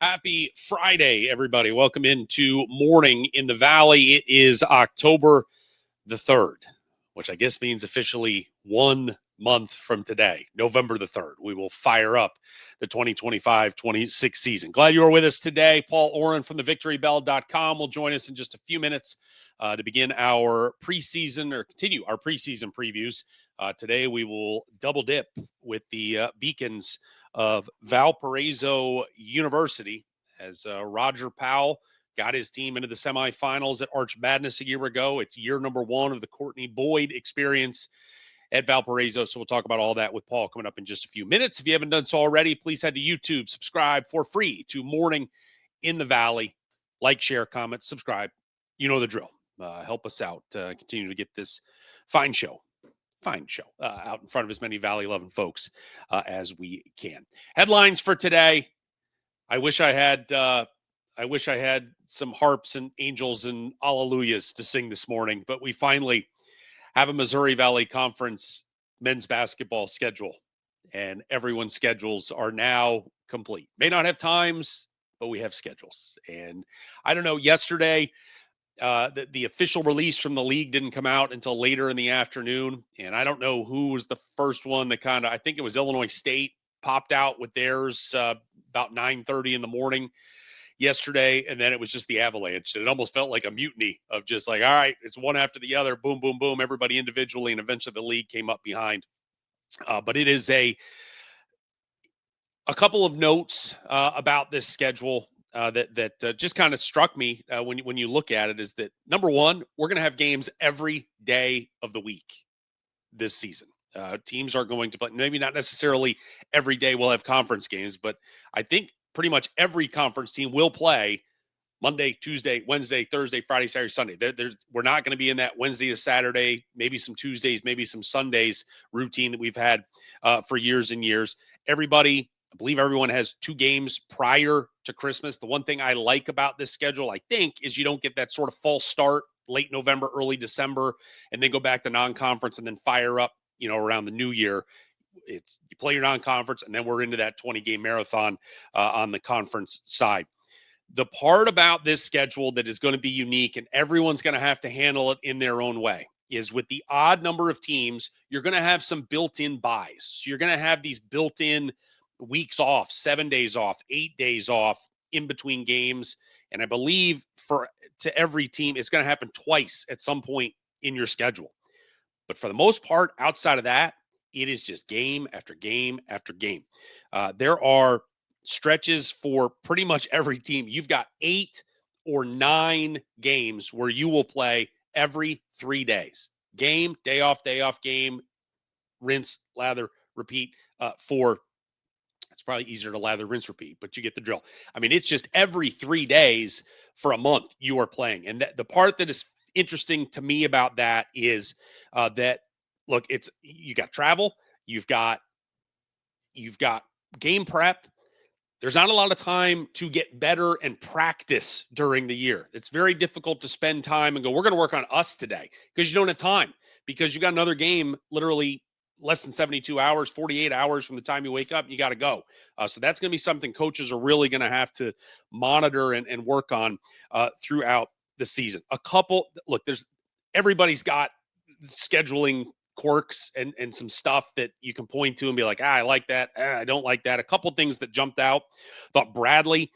Happy Friday, everybody. Welcome into Morning in the Valley. It is October the 3rd, which I guess means officially 1 month from today, November the 3rd. We will fire up the 2025-26 season. Glad you are with us today. Paul Oren from thevictorybell.com will join us in just a few minutes to begin our preseason or continue our preseason previews. Today we will double dip with the Beacons of Valparaiso University as Roger Powell got his team into the semifinals at Arch Madness a year ago. It's year number 1 of the Courtney Boyd experience at Valparaiso. So we'll talk about all that with Paul coming up in just a few minutes. If you haven't done so already, please head to YouTube, subscribe for free to Morning in the Valley. Like, share, comment, subscribe. You know the drill. Help us out. Continue to get this fine show out in front of as many Valley-loving folks as we can. Headlines for today. I wish I had some harps and angels and hallelujahs to sing this morning, but we finally have a Missouri Valley Conference men's basketball schedule, and everyone's schedules are now complete. May not have times, but we have schedules. And I don't know, yesterday, the official release from the league didn't come out until later in the afternoon, and I don't know who was the first one that I think it was Illinois State, popped out with theirs about 9:30 in the morning yesterday, and then it was just the avalanche. It almost felt like a mutiny of just like, all right, it's one after the other, boom, boom, boom, everybody individually, and eventually the league came up behind. But it is a couple of notes about this schedule that just kind of struck me when you look at it is that, number one, we're going to have games every day of the week this season. Teams are going to play, maybe not necessarily every day we'll have conference games, but I think pretty much every conference team will play Monday, Tuesday, Wednesday, Thursday, Friday, Saturday, Sunday. We're not going to be in that Wednesday to Saturday, maybe some Tuesdays, maybe some Sundays routine that we've had for years and years. I believe everyone has 2 games prior to Christmas. The one thing I like about this schedule, I think, is you don't get that sort of false start late November, early December, and then go back to non-conference and then fire up, around the new year. You play your non-conference, and then we're into that 20-game marathon on the conference side. The part about this schedule that is going to be unique, and everyone's going to have to handle it in their own way, is with the odd number of teams, you're going to have some built-in buys. So you're going to have these built-in weeks off, 7 days off, 8 days off in between games. And I believe to every team, it's going to happen twice at some point in your schedule. But for the most part, outside of that, it is just game after game after game. There are stretches for pretty much every team. You've got 8 or 9 games where you will play every 3 days. Game, day off, game, rinse, lather, repeat it's probably easier to lather, rinse, repeat, but you get the drill. I mean, it's just every 3 days for a month you are playing. And the part that is interesting to me about that is that, look, you got travel, you've got game prep. There's not a lot of time to get better and practice during the year. It's very difficult to spend time and go, we're going to work on us today, because you don't have time, because you got another game literally less than 72 hours, 48 hours from the time you wake up, and you got to go. So that's going to be something coaches are really going to have to monitor and work on throughout the season. Everybody's got scheduling quirks and some stuff that you can point to and be like, I like that. I don't like that. A couple things that jumped out. Thought Bradley,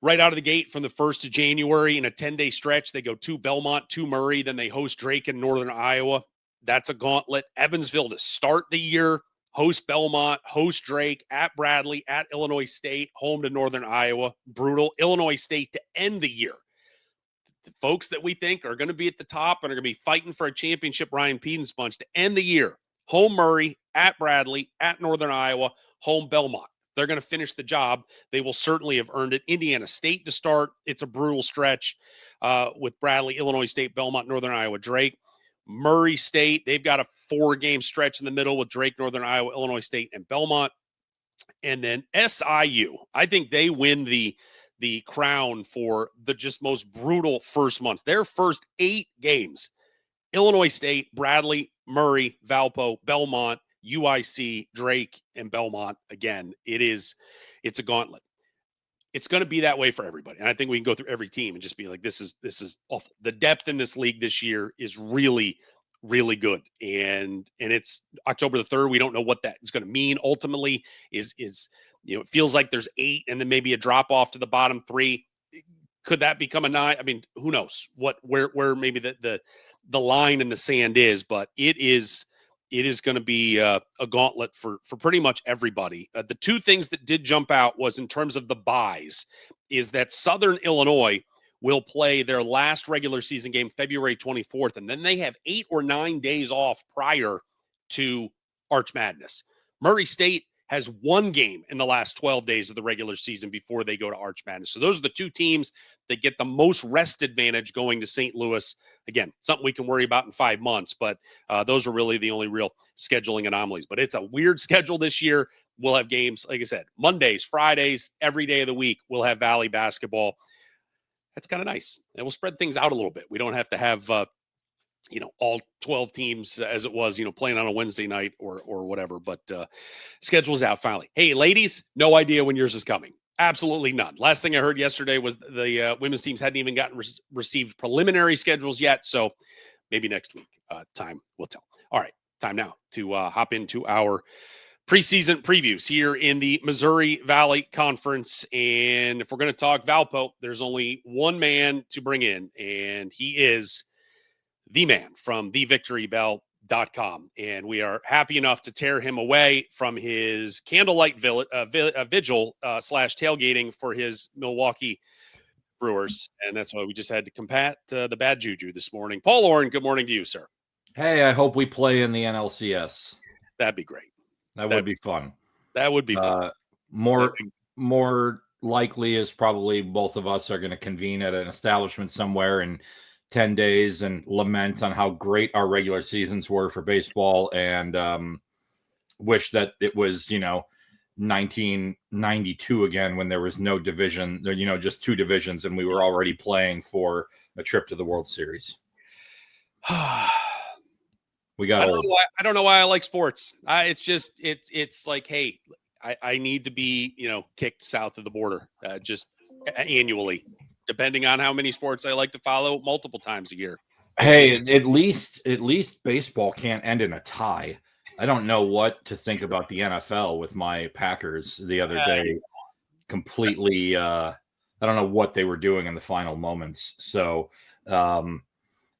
right out of the gate from the 1st of January in a 10-day stretch, they go to Belmont, to Murray, then they host Drake in Northern Iowa. That's a gauntlet. Evansville to start the year, host Belmont, host Drake, at Bradley, at Illinois State, home to Northern Iowa. Brutal. Illinois State to end the year. The folks that we think are going to be at the top and are going to be fighting for a championship, Ryan Pedon's bunch, to end the year. Home Murray, at Bradley, at Northern Iowa, home Belmont. They're going to finish the job. They will certainly have earned it. Indiana State to start. It's a brutal stretch with Bradley, Illinois State, Belmont, Northern Iowa, Drake. Murray State, they've got a 4-game stretch in the middle with Drake, Northern Iowa, Illinois State, and Belmont. And then SIU, I think they win the crown for the just most brutal first month. Their first 8 games: Illinois State, Bradley, Murray, Valpo, Belmont, UIC, Drake, and Belmont. Again, it's a gauntlet. It's going to be that way for everybody. And I think we can go through every team and just be like, this is awful. The depth in this league this year is really, really good. And it's October the 3rd. We don't know what that is going to mean. Ultimately is, it feels like there's 8 and then maybe a drop off to the bottom 3. Could that become a 9? I mean, who knows where maybe the line in the sand is, but it is going to be a gauntlet for pretty much everybody. The 2 things that did jump out was in terms of the buys is that Southern Illinois will play their last regular season game February 24th, and then they have 8 or 9 days off prior to Arch Madness. Murray State has 1 game in the last 12 days of the regular season before they go to Arch Madness. So those are the 2 teams that get the most rest advantage going to St. Louis. Again, something we can worry about in 5 months, but those are really the only real scheduling anomalies. But it's a weird schedule this year. We'll have games, like I said, Mondays, Fridays, every day of the week. We'll have Valley basketball. That's kind of nice. And we'll spread things out a little bit. We don't have to have all 12 teams as it was, playing on a Wednesday night or whatever, but schedule's out finally. Hey, ladies, no idea when yours is coming. Absolutely none. Last thing I heard yesterday was the women's teams hadn't even gotten received preliminary schedules yet. So maybe next week, time will tell. All right. Time now to hop into our preseason previews here in the Missouri Valley Conference. And if we're going to talk Valpo, there's only one man to bring in, and he is the man from thevictorybell.com. And we are happy enough to tear him away from his candlelight vigil / tailgating for his Milwaukee Brewers. And that's why we just had to combat the bad juju this morning. Paul Oren, good morning to you, sir. Hey, I hope we play in the NLCS. That'd be great. That would be fun. That would be fun. More likely is probably both of us are going to convene at an establishment somewhere in 10 days and lament on how great our regular seasons were for baseball, and wish that it was, 1992 again, when there was no division, just 2 divisions, and we were already playing for a trip to the World Series. We got old. I don't know why I like sports. It's like, hey, I need to be, kicked south of the border just annually, depending on how many sports I like to follow multiple times a year. Hey, at least baseball can't end in a tie. I don't know what to think about the NFL with my Packers the other day. Completely, I don't know what they were doing in the final moments. So,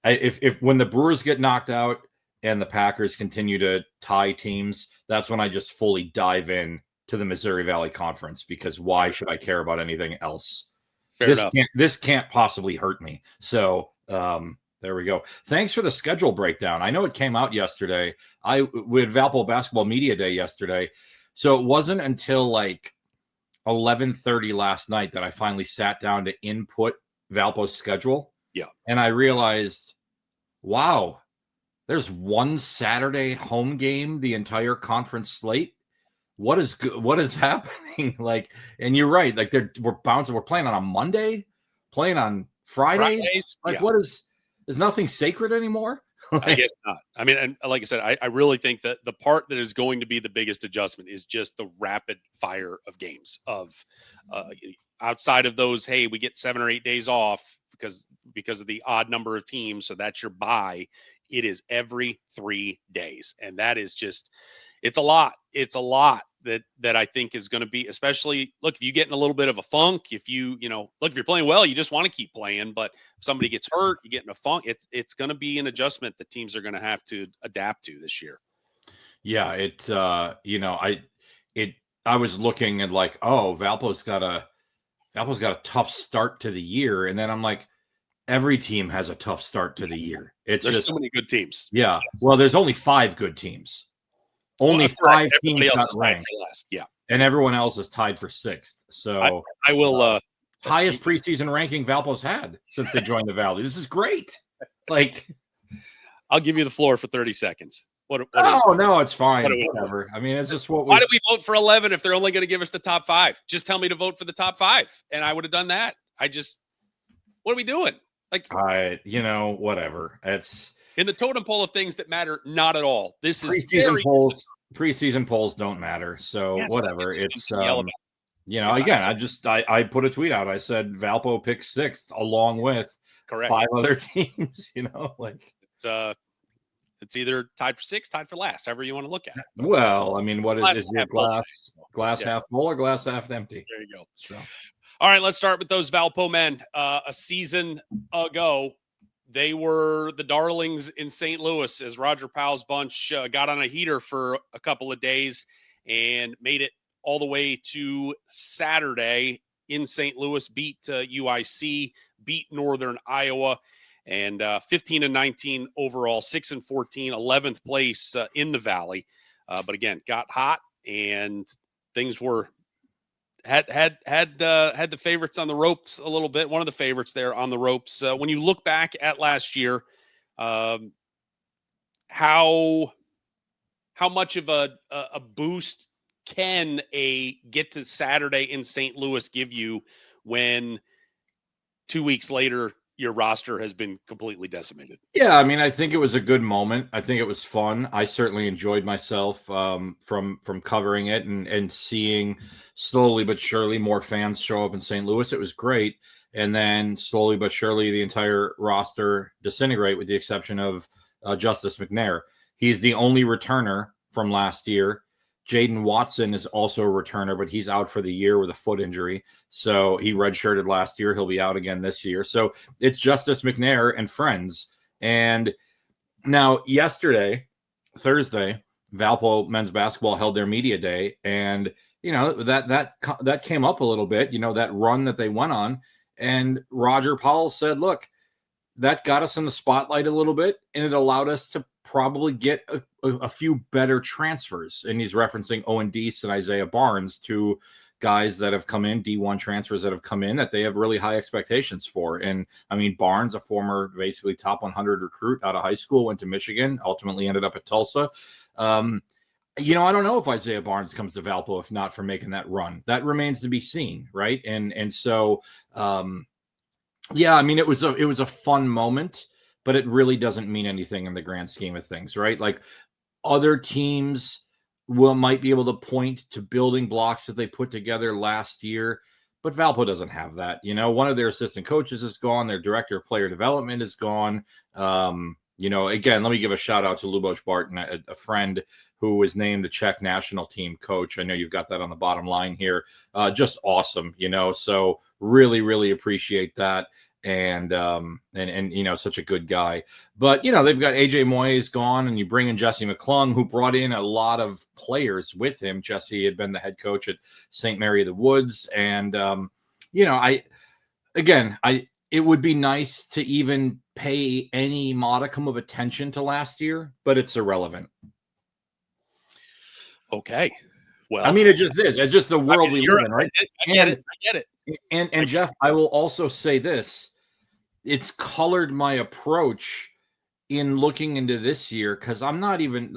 if when the Brewers get knocked out and the Packers continue to tie teams, that's when I just fully dive in to the Missouri Valley Conference, because why should I care about anything else? This can't possibly hurt me. So there we go. Thanks for the schedule breakdown. I know it came out yesterday. We had Valpo Basketball Media Day yesterday. So it wasn't until like 11:30 last night that I finally sat down to input Valpo's schedule. Yeah. And I realized, wow, there's one Saturday home game, the entire conference slate. What is happening? Like, and you're right. Like we're bouncing. We're playing on a Monday, playing on Fridays. Like, yeah. Is nothing sacred anymore? I guess not. I mean, and like I said, I really think that the part that is going to be the biggest adjustment is just the rapid fire of games. Outside of those, hey, we get 7 or 8 days off because of the odd number of teams, so that's your bye. It is every 3 days, and that is just, it's a lot. It's a lot that I think is going to be, especially, look, if you get in a little bit of a funk, if if you're playing well, you just want to keep playing, but if somebody gets hurt, you get in a funk, it's going to be an adjustment that teams are going to have to adapt to this year. Yeah. I was looking at like, oh, Valpo's got a tough start to the year. And then I'm like, every team has a tough start to the year. There's just so many good teams. Yeah. Well, there's only 5 good teams. Only 5 teams got ranked. Yeah. And everyone else is tied for 6th. So I will highest preseason ranking Valpo's had since they joined the Valley. This is great. Like, I'll give you the floor for 30 seconds. No, it's fine. Whatever. I mean, it's just what we. Why did we vote for 11 if they're only going to give us the top 5? Just tell me to vote for the top 5, and I would have done that. What are we doing? Like, whatever. It's in the totem pole of things that matter, not at all. This is polls. Preseason polls don't matter. So whatever. It's again, I put a tweet out. I said Valpo picks 6th along with 5 other teams. It's either tied for 6th, tied for last, however you want to look at it. Well, I mean, what is it? Glass half full or glass half empty? There you go. So. All right, let's start with those Valpo men. A season ago, they were the darlings in St. Louis as Roger Powell's bunch got on a heater for a couple of days and made it all the way to Saturday in St. Louis, beat UIC, beat Northern Iowa, and 15-19 overall, 6-14, 11th place in the Valley. But again, got hot and things were had the favorites on the ropes a little bit. One of the favorites there on the ropes. When you look back at last year, how much of a boost can a get to Saturday in St. Louis give you when 2 weeks later your roster has been completely decimated? Yeah, I mean, I think it was a good moment. I think it was fun. I certainly enjoyed myself from covering it and seeing slowly but surely more fans show up in St. Louis. It was great. And then slowly but surely the entire roster disintegrate with the exception of Justice McNair. He's the only returner from last year. Jaden Watson is also a returner, but he's out for the year with a foot injury. So he redshirted last year. He'll be out again this year. So it's Justice McNair and friends. And now yesterday, Thursday, Valpo men's basketball held their media day. And, that came up a little bit, that run that they went on. And Roger Powell said, look, that got us in the spotlight a little bit, and it allowed us to probably get a few better transfers. And he's referencing Owen Deese and Isaiah Barnes, two guys that have come in, D1 transfers that have come in that they have really high expectations for. And I mean, Barnes, a former basically top 100 recruit out of high school, went to Michigan, ultimately ended up at Tulsa. I don't know if Isaiah Barnes comes to Valpo if not for making that run. That remains to be seen, right? And so, yeah, I mean, it was a fun moment, but it really doesn't mean anything in the grand scheme of things, right? Like other teams might be able to point to building blocks that they put together last year, but Valpo doesn't have that. One of their assistant coaches is gone. Their director of player development is gone. Again, let me give a shout out to Lubos Barton, a friend who was named the Czech national team coach. I know you've got that on the bottom line here. Just awesome, so really, really appreciate that. And such a good guy. But, they've got AJ Moyes gone, and you bring in Jesse McClung, who brought in a lot of players with him. Jesse had been the head coach at St. Mary of the Woods. And, it would be nice to even pay any modicum of attention to last year, but it's irrelevant. Okay. Well, I mean, it just is. It's just the world we live in, right? I get it. And Jeff, I will also say this. It's colored my approach in looking into this year because I'm not even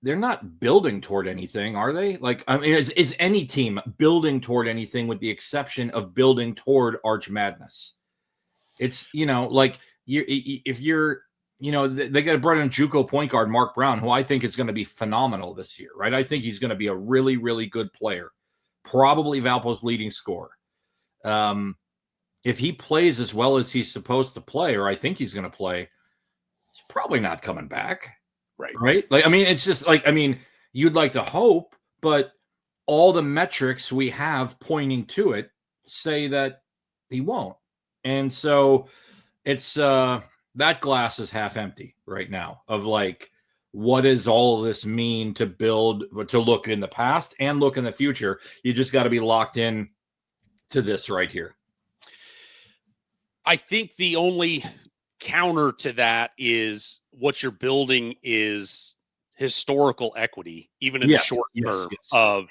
they're not building toward anything, are they? Is any team building toward anything with the exception of building toward Arch Madness? It's, if you're, they got brought in JUCO point guard Mark Brown, who I think is going to be phenomenal this year, right? I think he's going to be a really, really good player, probably Valpo's leading scorer. If he plays as well as he's supposed to play, or I think he's going to play, he's probably not coming back. Right. It's just you'd like to hope, but all the metrics we have pointing to it say that he won't. And so it's that glass is half empty right now of what does all of this mean to look in the past and look in the future? You just got to be locked in to this right here. I think the only counter to that is what you're building is historical equity, even in the short term of,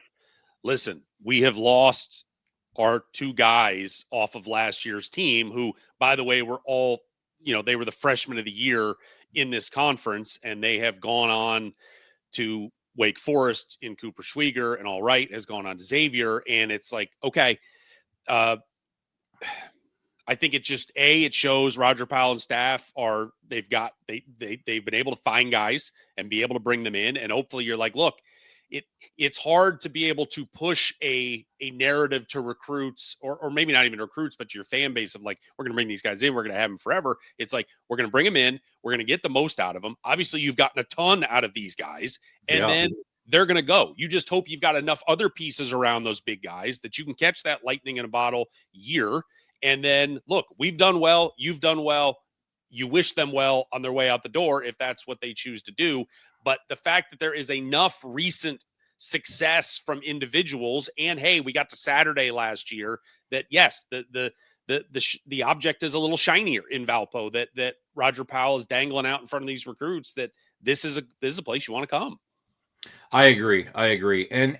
listen, we have lost our two guys off of last year's team who, by the way, were all, they were the freshmen of the year in this conference, and they have gone on to Wake Forest in Cooper Schwieger, and All Right has gone on to Xavier. And it's like, okay, I think it just it shows Roger Powell and staff they've been able to find guys and be able to bring them in, and hopefully you're like, look, it's hard to be able to push a narrative to recruits, or maybe not even recruits, but your fan base of like, we're going to bring these guys in, we're going to have them forever. It's like, we're going to bring them in, we're going to get the most out of them. Obviously, you've gotten a ton out of these guys, and then they're going to go. You just hope you've got enough other pieces around those big guys that you can catch that lightning in a bottle year. And then, look, we've done well. You've done well. You wish them well on their way out the door if that's what they choose to do. But the fact that there is enough recent success from individuals, and hey, we got to Saturday last year, that yes, the object is a little shinier in Valpo. That Roger Powell is dangling out in front of these recruits. That this is a place you want to come. I agree. And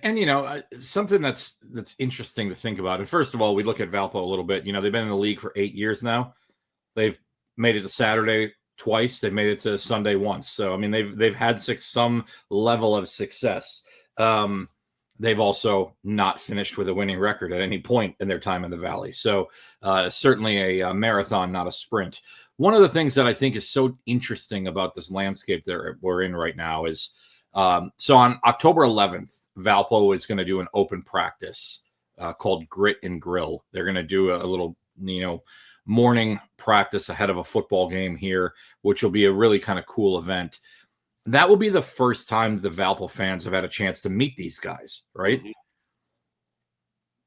something that's interesting to think about. And first of all, we look at Valpo a little bit. They've been in the league for 8 years now. They've made it to Saturday twice. They've made it to Sunday once. So I mean, they've had some level of success. They've also not finished with a winning record at any point in their time in the Valley. So certainly a marathon, not a sprint. One of the things that I think is so interesting about this landscape that we're in right now is, so on October 11th, Valpo is going to do an open practice called Grit and Grill. They're going to do a little, morning practice ahead of a football game here, which will be a really kind of cool event. That will be the first time the Valpo fans have had a chance to meet these guys, right?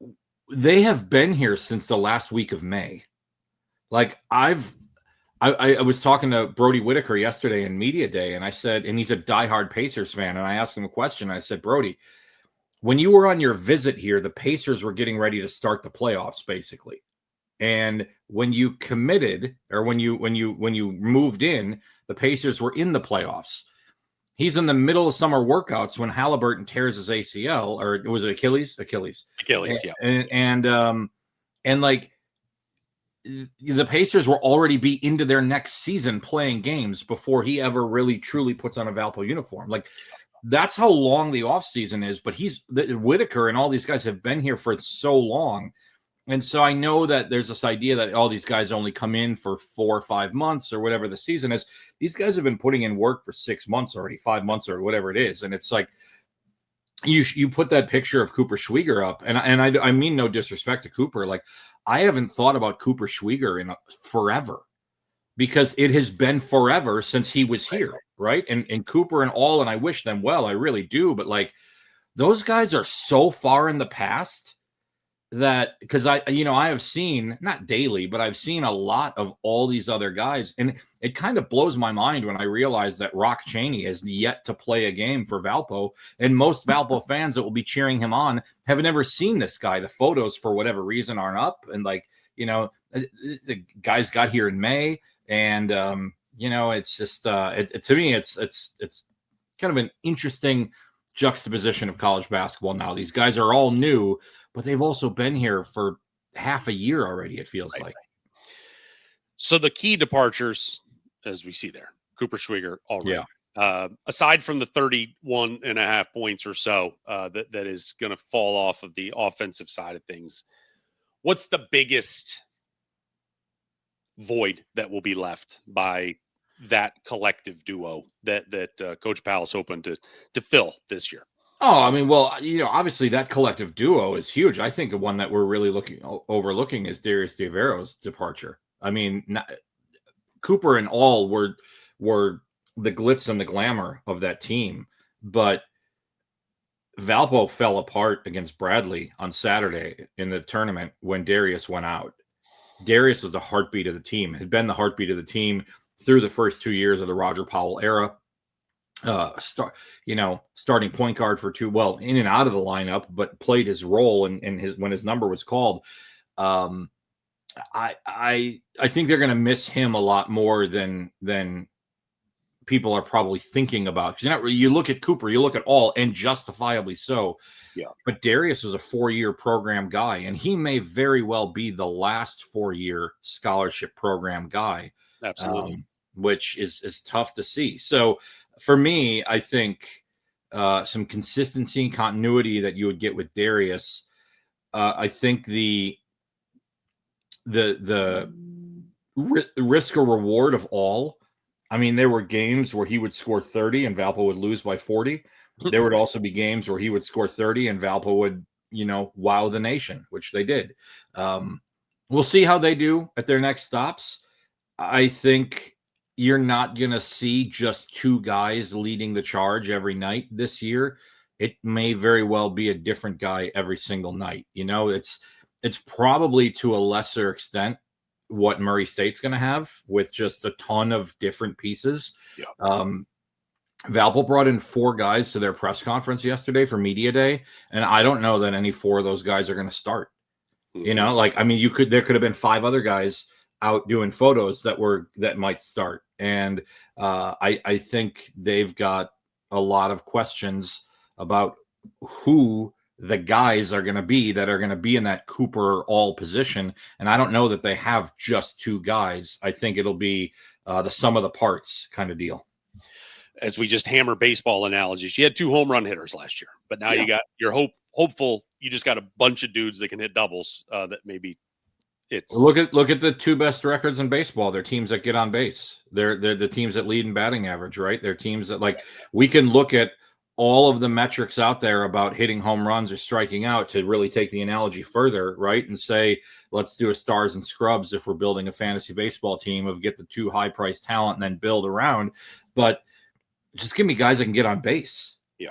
Mm-hmm. They have been here since the last week of May. Like I was talking to Brody Whitaker yesterday in Media Day, and I said, and he's a diehard Pacers fan, and I asked him a question. I said, Brody, when you were on your visit here, the Pacers were getting ready to start the playoffs, basically. And when you committed, or when you moved in, the Pacers were in the playoffs. He's in the middle of summer workouts when Halliburton tears his ACL, or was it Achilles? Achilles, yeah. And like, the Pacers will already be into their next season playing games before he ever really truly puts on a Valpo uniform. Like, that's how long the offseason is. But Whitaker and all these guys have been here for so long. And so I know that there's this idea that all these guys only come in for 4 or 5 months or whatever the season is. These guys have been putting in work for 6 months already, 5 months or whatever it is. And it's like, you put that picture of Cooper Schwieger up, and I mean no disrespect to Cooper. Like, I haven't thought about Cooper Schwieger in forever, because it has been forever since he was here, right? And Cooper and all, and I wish them well, I really do. But like, those guys are so far in the past that, because I have seen, not daily, but I've seen a lot of all these other guys, and it kind of blows my mind when I realize that Rock Chaney has yet to play a game for Valpo, and most Valpo fans that will be cheering him on have never seen this guy. The photos, for whatever reason, aren't up, and like, the guys got here in May, and it's just to me, it's kind of an interesting juxtaposition of college basketball now. These guys are all new, but they've also been here for half a year already, it feels like. So the key departures, as we see there, Cooper Schwieger already. Yeah. Aside from the 31.5 points or so that is going to fall off of the offensive side of things, what's the biggest void that will be left by that collective duo that Coach Powell's hoping to fill this year? Oh, I mean, well, obviously that collective duo is huge. I think the one that we're really overlooking is Darius D'Avero's departure. I mean, Cooper and all were the glitz and the glamour of that team, but Valpo fell apart against Bradley on Saturday in the tournament when Darius went out. Darius was the heartbeat of the team, had been the heartbeat of the team through the first 2 years of the Roger Powell era. Starting point guard for in and out of the lineup, but played his role when his number was called. I think they're going to miss him a lot more than people are probably thinking about. Because you look at Cooper, you look at all, and justifiably so. Yeah. But Darius was a 4-year program guy, and he may very well be the last 4-year scholarship program guy. Absolutely. which is tough to see. So for me, I think some consistency and continuity that you would get with Darius. I think the risk or reward of all. I mean, there were games where he would score 30 and Valpo would lose by 40. There would also be games where he would score 30 and Valpo would, wow the nation, which they did. We'll see how they do at their next stops. I think you're not going to see just two guys leading the charge every night this year. It may very well be a different guy every single night. It's probably to a lesser extent what Murray State's going to have with just a ton of different pieces. Yeah. Valpo brought in 4 guys to their press conference yesterday for media day, and I don't know that any 4 of those guys are going to start. Mm-hmm. There could have been 5 other guys out doing photos that might start, and I think they've got a lot of questions about who the guys are going to be that are going to be in that Cooper all position. And I don't know that they have just 2 guys. I think it'll be the sum of the parts kind of deal. As we just hammer baseball analogies, you had 2 home run hitters last year, but now you got your hopeful. You just got a bunch of dudes that can hit doubles. That maybe it's look at the 2 best records in baseball. They're teams that get on base. They're the teams that lead in batting average, right? They're teams that we can look at all of the metrics out there about hitting home runs or striking out to really take the analogy further, right? And say, let's do a stars and scrubs if we're building a fantasy baseball team of get the 2 high-priced talent and then build around. But just give me guys that can get on base. Yeah.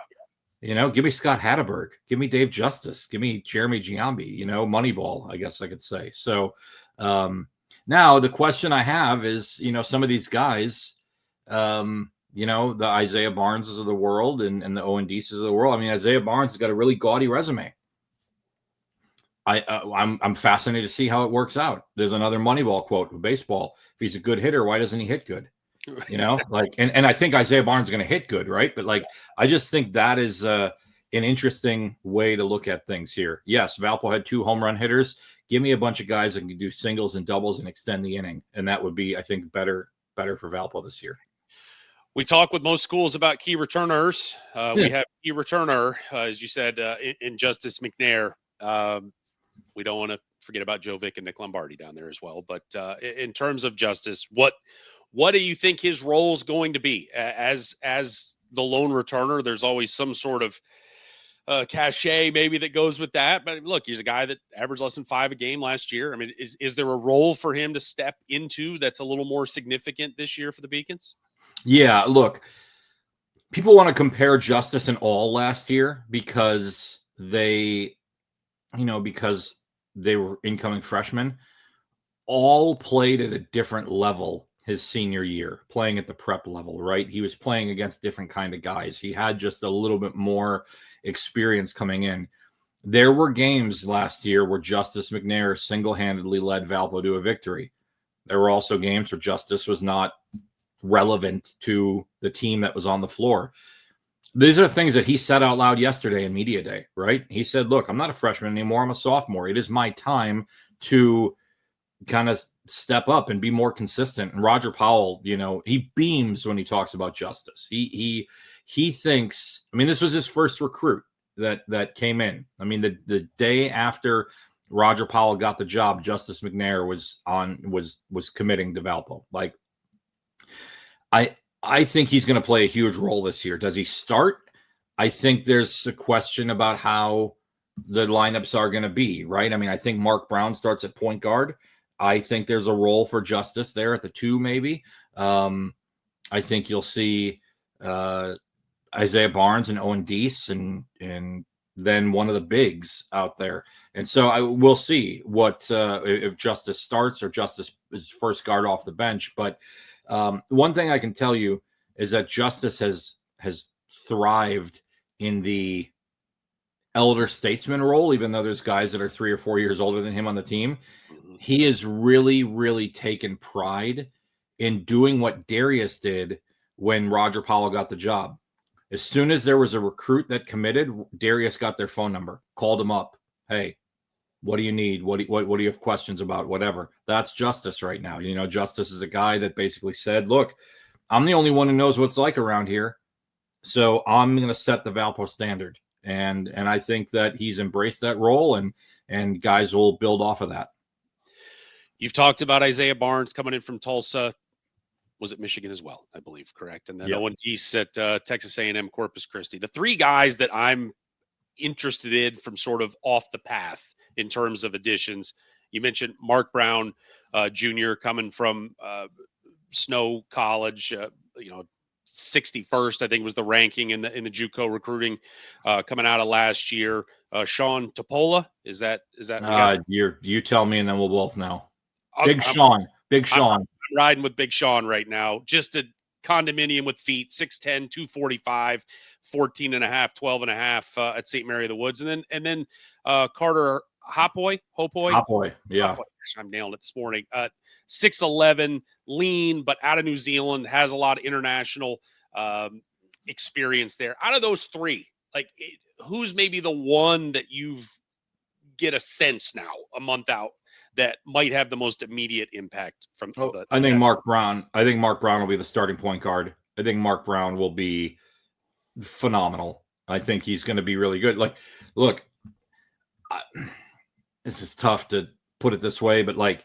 Give me Scott Hatterberg. Give me Dave Justice. Give me Jeremy Giambi, Moneyball, I guess I could say. So now the question I have is, some of these guys, the Isaiah Barneses of the world and the Owen Deeses of the world. I mean, Isaiah Barnes has got a really gaudy resume. I'm fascinated to see how it works out. There's another Moneyball quote with baseball. If he's a good hitter, why doesn't he hit good? And I think Isaiah Barnes is going to hit good, right? But I just think that is an interesting way to look at things here. Yes, Valpo had 2 home run hitters. Give me a bunch of guys that can do singles and doubles and extend the inning, and that would be, I think, better for Valpo this year. We talk with most schools about key returners. We have key returner, as you said, in Justice McNair. We don't want to forget about Joe Vick and Nick Lombardi down there as well. But in terms of Justice, what do you think his role is going to be as the lone returner? There's always some sort of cachet maybe that goes with that. But look, he's a guy that averaged less than 5 a game last year. I mean, is there a role for him to step into that's a little more significant this year for the Beacons? Yeah, look, people want to compare Justice and All last year because they were incoming freshmen. All played at a different level his senior year, playing at the prep level, right? He was playing against different kind of guys. He had just a little bit more experience coming in. There were games last year where Justice McNair single-handedly led Valpo to a victory. There were also games where Justice was not relevant to the team that was on the floor. These are things that he said out loud yesterday in media day, right? He said, look, I'm not a freshman anymore. I'm a sophomore. It is my time to kind of step up and be more consistent. And Roger Powell, he beams when he talks about Justice. He thinks, I mean, this was his first recruit that came in. I mean, the day after Roger Powell got the job, Justice McNair was committing to Valpo. I think he's going to play a huge role this year. Does he start? I think there's a question about how the lineups are going to be, right? I mean, I think Mark Brown starts at point guard. I think there's a role for Justice there at the 2, maybe. I think you'll see Isaiah Barnes and Owen Deese and then one of the bigs out there. And so we'll see what if Justice starts or Justice is first guard off the bench. But one thing I can tell you is that Justice has thrived in the elder statesman role, even though there's guys that are 3 or 4 years older than him on the team. He has really, really taken pride in doing what Darius did when Roger Powell got the job. As soon as there was a recruit that committed, Darius got their phone number, called him up. Hey, What do you need? What do you have questions about? Whatever. That's Justice right now. Justice is a guy that basically said, look, I'm the only one who knows what it's like around here. So I'm going to set the Valpo standard. And I think that he's embraced that role, and guys will build off of that. You've talked about Isaiah Barnes coming in from Tulsa. Was it Michigan as well, I believe, correct? And then Yep. Owen Deese at Texas A&M Corpus Christi. The three guys that I'm interested in from sort of off the path in terms of additions. You mentioned Mark Brown Jr. coming from Snow College, 61st, I think was the ranking in the JUCO recruiting coming out of last year. Sean Topola, is that you tell me, and then we'll both know. Big Sean. I'm riding with Big Sean right now. Just a condominium with feet, 6'10", 245, 14 and a half, 12 and a half at St. Mary of the Woods. And then Carter Hopoy. Yeah. Hopoy. I'm nailing it this morning. 6'11", lean, but out of New Zealand, has a lot of international experience there. Out of those three, who's maybe the one that you've get a sense now, a month out, that might have the most immediate impact from I think Mark Brown. I think Mark Brown will be the starting point guard. I think Mark Brown will be phenomenal. I think he's going to be really good. Look, this is tough to put it this way, but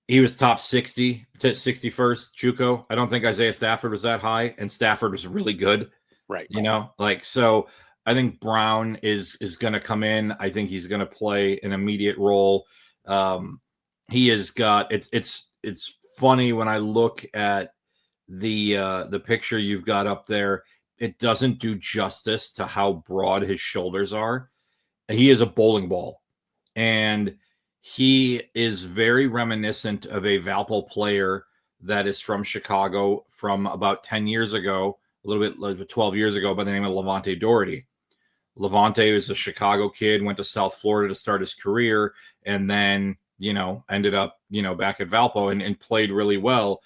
he was top 60 to 61st JUCO. I don't think Isaiah Stafford was that high, and Stafford was really good. Right. So I think Brown is going to come in. I think he's going to play an immediate role. He has got it's funny when I look at the picture you've got up there. It doesn't do justice to how broad his shoulders are. He is a bowling ball, and he is very reminiscent of a Valpo player that is from Chicago from about 10 years ago, a little bit like 12 years ago, by the name of Levante Doherty. Levante was a Chicago kid, went to South Florida to start his career, and then, ended up, back at Valpo and played really well.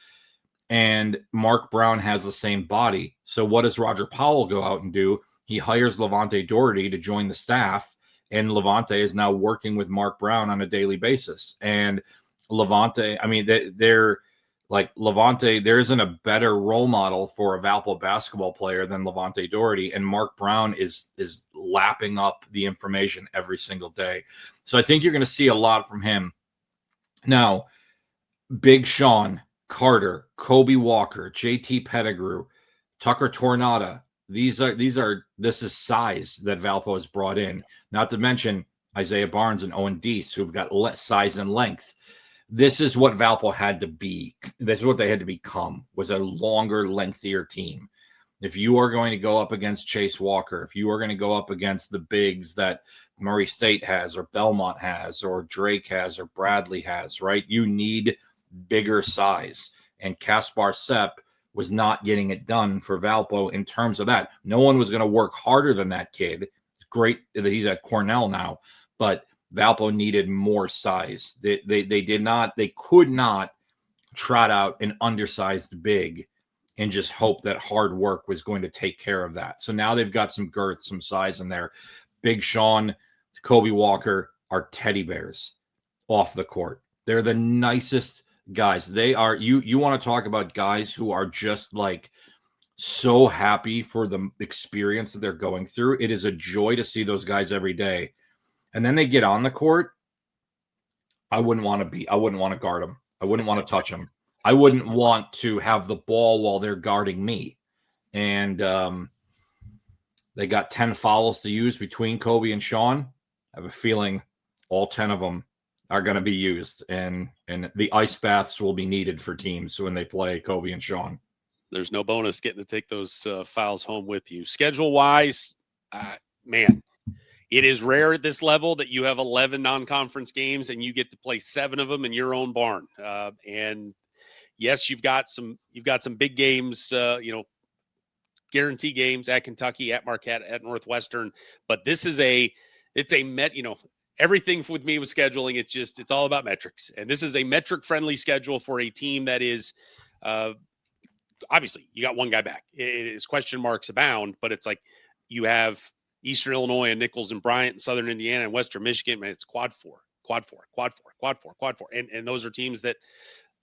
And Mark Brown has the same body. So what does Roger Powell go out and do? He hires Levante Doherty to join the staff, and Levante is now working with Mark Brown on a daily basis. And Levante, Levante, there isn't a better role model for a Valpo basketball player than Levante Doherty, and Mark Brown is lapping up the information every single day. So I think you're going to see a lot from him. Now, Big Sean, Carter, Kobe Walker, JT Pettigrew, Tucker Tornada. This is size that Valpo has brought in. Not to mention Isaiah Barnes and Owen Deese, who've got size and length. This is what Valpo had to be. This is what they had to become, was a longer, lengthier team. If you are going to go up against Chase Walker, if you are going to go up against the bigs that Murray State has, or Belmont has, or Drake has, or Bradley has, right? You need bigger size. And Kaspar Sepp was not getting it done for Valpo in terms of that. No one was going to work harder than that kid. It's great that he's at Cornell now, but Valpo needed more size. They could not trot out an undersized big and just hope that hard work was going to take care of that. So now they've got some girth, some size in there. Big Sean, Kobe Walker are teddy bears off the court. They're the nicest guys. They are. You want to talk about guys who are just so happy for the experience that they're going through. It is a joy to see those guys every day. And then they get on the court. I wouldn't want to guard them. I wouldn't want to touch them. I wouldn't want to have the ball while they're guarding me. And they got 10 fouls to use between Kobe and Sean. I have a feeling all 10 of them are going to be used. And the ice baths will be needed for teams when they play Kobe and Sean. There's no bonus getting to take those fouls home with you. Schedule-wise, man, it is rare at this level that you have 11 non-conference games and you get to play 7 of them in your own barn. And yes, you've got some big games, guarantee games at Kentucky, at Marquette, at Northwestern. But this is everything with me with scheduling. It's all about metrics. And this is a metric-friendly schedule for a team that is, obviously, you got one guy back. It is question marks abound, but it's like you have Eastern Illinois and Nichols and Bryant and Southern Indiana and Western Michigan, man, it's quad 4. quad four, quad four, quad four, quad four. And those are teams that,